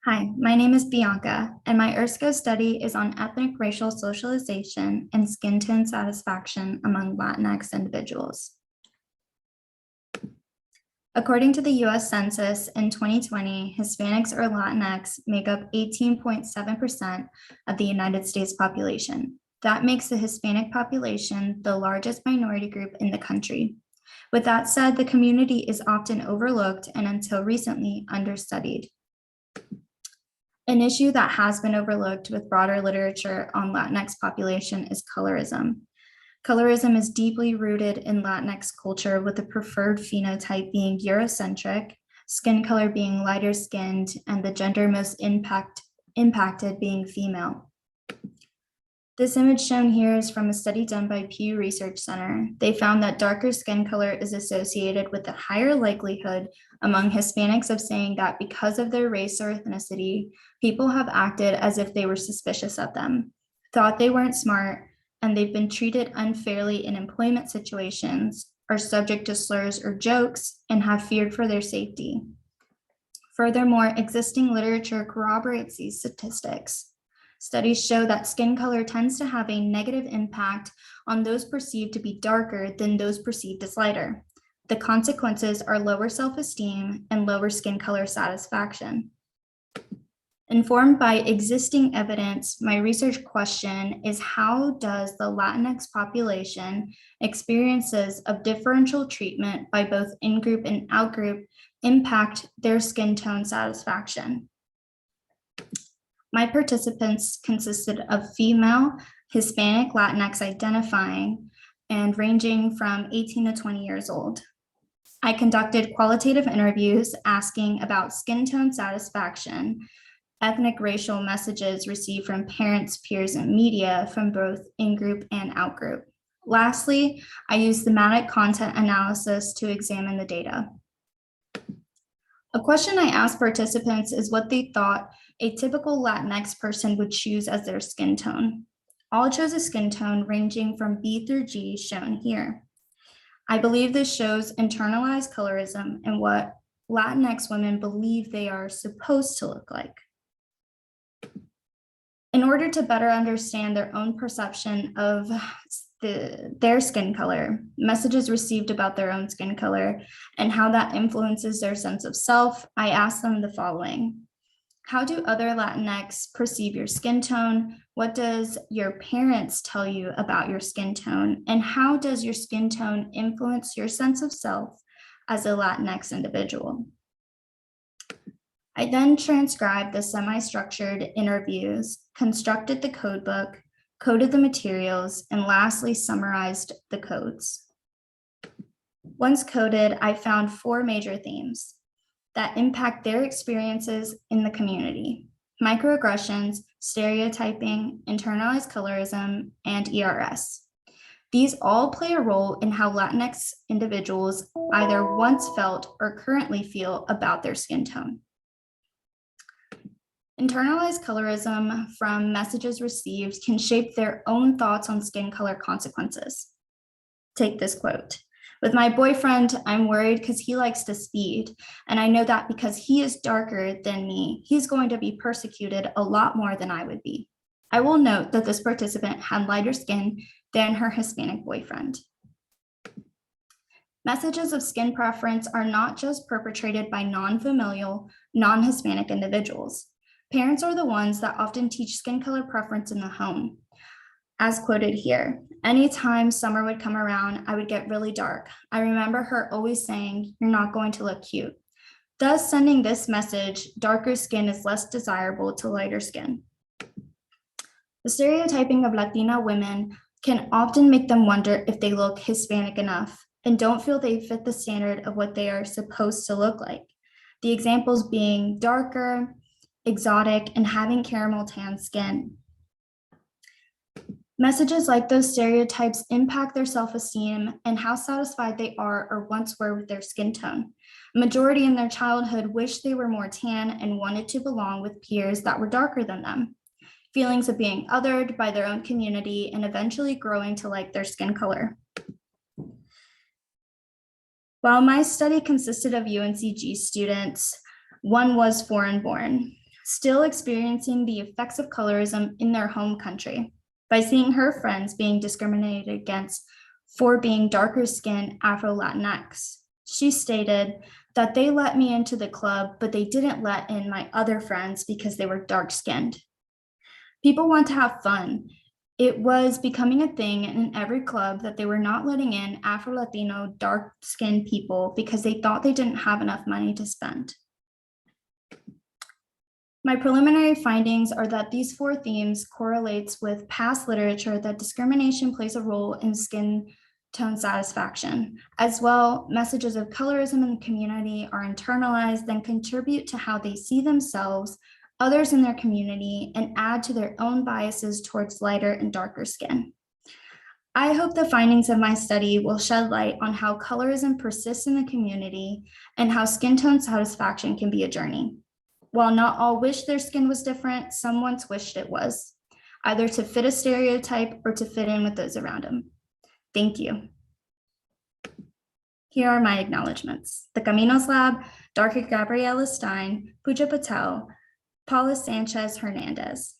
Hi, my name is Bianca, and my ERSCO study is on ethnic racial socialization and skin tone satisfaction among Latinx individuals. According to the US Census in 2020, Hispanics or Latinx make up 18.7% of the United States population. That makes the Hispanic population the largest minority group in the country. With that said, the community is often overlooked and until recently understudied. An issue that has been overlooked with broader literature on Latinx population is colorism. Colorism is deeply rooted in Latinx culture, with the preferred phenotype being Eurocentric, skin color being lighter skinned, and the gender most impacted being female. This image shown here is from a study done by Pew Research Center. They found that darker skin color is associated with a higher likelihood among Hispanics of saying that because of their race or ethnicity, people have acted as if they were suspicious of them, thought they weren't smart, and they've been treated unfairly in employment situations, are subject to slurs or jokes, and have feared for their safety. Furthermore, existing literature corroborates these statistics. Studies show that skin color tends to have a negative impact on those perceived to be darker than those perceived as lighter. The consequences are lower self-esteem and lower skin color satisfaction. Informed by existing evidence, my research question is, how does the Latinx population experiences of differential treatment by both in-group and out-group impact their skin tone satisfaction? My participants consisted of female, Hispanic, Latinx identifying, and ranging from 18 to 20 years old. I conducted qualitative interviews asking about skin tone satisfaction, ethnic racial messages received from parents, peers, and media from both in-group and out-group. Lastly, I used thematic content analysis to examine the data. A question I asked participants is what they thought a typical Latinx person would choose as their skin tone. All chose a skin tone ranging from B through G, shown here. I believe this shows internalized colorism and what Latinx women believe they are supposed to look like. In order to better understand their own perception of their skin color, messages received about their own skin color, and how that influences their sense of self, I asked them the following. How do other Latinx perceive your skin tone? What does your parents tell you about your skin tone? And how does your skin tone influence your sense of self as a Latinx individual? I then transcribed the semi-structured interviews, constructed the codebook, coded the materials, and lastly summarized the codes. Once coded, I found 4 major themes that impact their experiences in the community: microaggressions, stereotyping, internalized colorism, and ERS. These all play a role in how Latinx individuals either once felt or currently feel about their skin tone. Internalized colorism from messages received can shape their own thoughts on skin color consequences. Take this quote. With my boyfriend, I'm worried because he likes to speed, and I know that because he is darker than me, he's going to be persecuted a lot more than I would be. I will note that this participant had lighter skin than her Hispanic boyfriend. Messages of skin preference are not just perpetrated by non-familial, non-Hispanic individuals. Parents are the ones that often teach skin color preference in the home. As quoted here, anytime summer would come around, I would get really dark. I remember her always saying, "You're not going to look cute." Thus sending this message, darker skin is less desirable to lighter skin. The stereotyping of Latina women can often make them wonder if they look Hispanic enough and don't feel they fit the standard of what they are supposed to look like. The examples being darker, exotic, and having caramel tan skin. Messages like those stereotypes impact their self-esteem and how satisfied they are or once were with their skin tone. A majority in their childhood wish they were more tan and wanted to belong with peers that were darker than them. Feelings of being othered by their own community and eventually growing to like their skin color. While my study consisted of UNCG students, one was foreign born. still experiencing the effects of colorism in their home country by seeing her friends being discriminated against for being darker skinned Afro-Latinx. She stated that they let me into the club, but they didn't let in my other friends because they were dark skinned. People want to have fun. It was becoming a thing in every club that they were not letting in Afro-Latino dark-skinned people because they thought they didn't have enough money to spend. My preliminary findings are that these 4 themes correlates with past literature that discrimination plays a role in skin tone satisfaction. As well, messages of colorism in the community are internalized and contribute to how they see themselves, others in their community, and add to their own biases towards lighter and darker skin. I hope the findings of my study will shed light on how colorism persists in the community and how skin tone satisfaction can be a journey. While not all wish their skin was different, some once wished it was, either to fit a stereotype or to fit in with those around them. Thank you. Here are my acknowledgements. The Caminos Lab, Dr. Gabriela Stein, Pooja Patel, Paula Sanchez-Hernandez.